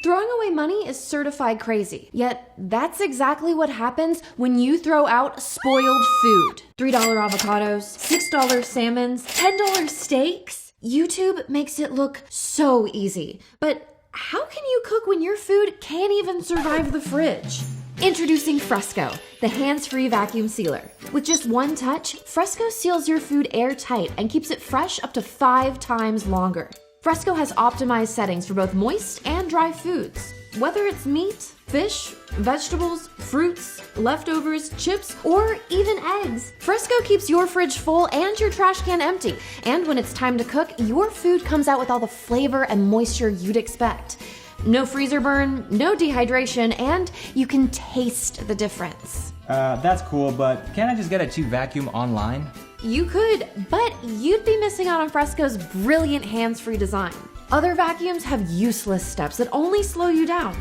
Throwing away money is certified crazy, yet that's exactly what happens when you throw out spoiled food. $3 avocados, $6 salmons, $10 steaks. YouTube makes it look so easy, but how can you cook when your food can't even survive the fridge? Introducing Fresko, the hands-free vacuum sealer. With just one touch, Fresko seals your food airtight and keeps it fresh up to 5 times longer. Fresko has optimized settings for both moist and dry foods. Whether it's meat, fish, vegetables, fruits, leftovers, chips, or even eggs, Fresko keeps your fridge full and your trash can empty. And when it's time to cook, your food comes out with all the flavor and moisture you'd expect. No freezer burn, no dehydration, and you can taste the difference. That's cool, but can't I just get a cheap vacuum online? You could, but you'd be missing out on Fresko's brilliant hands-free design. Other vacuums have useless steps that only slow you down.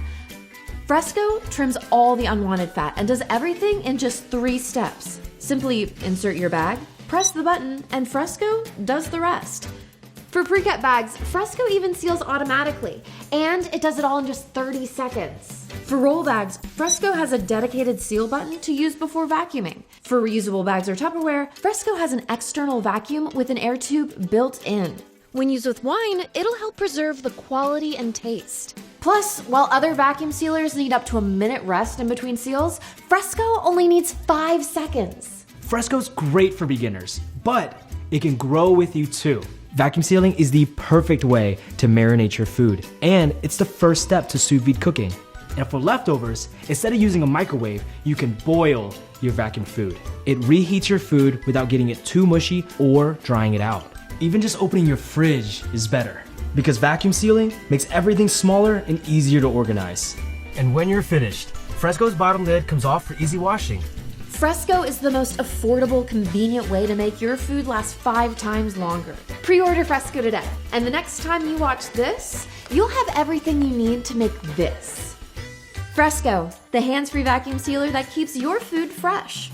Fresko trims all the unwanted fat and does everything in just 3 steps. Simply insert your bag, press the button, and Fresko does the rest. For pre-cut bags, Fresko even seals automatically, and it does it all in just 30 seconds. For roll bags, Fresko has a dedicated seal button to use before vacuuming. For reusable bags or Tupperware, Fresko has an external vacuum with an air tube built in. When used with wine, it'll help preserve the quality and taste. Plus, while other vacuum sealers need up to a minute rest in between seals, Fresko only needs 5 seconds. Fresko's great for beginners, but it can grow with you too. Vacuum sealing is the perfect way to marinate your food, and it's the first step to sous vide cooking. And for leftovers, instead of using a microwave, you can boil your vacuum food. It reheats your food without getting it too mushy or drying it out. Even just opening your fridge is better, because vacuum sealing makes everything smaller and easier to organize. And when you're finished, Fresko's bottom lid comes off for easy washing. Fresko is the most affordable, convenient way to make your food last 5 times longer. Pre-order Fresko today, and the next time you watch this, you'll have everything you need to make this. Fresko, the hands-free vacuum sealer that keeps your food fresh.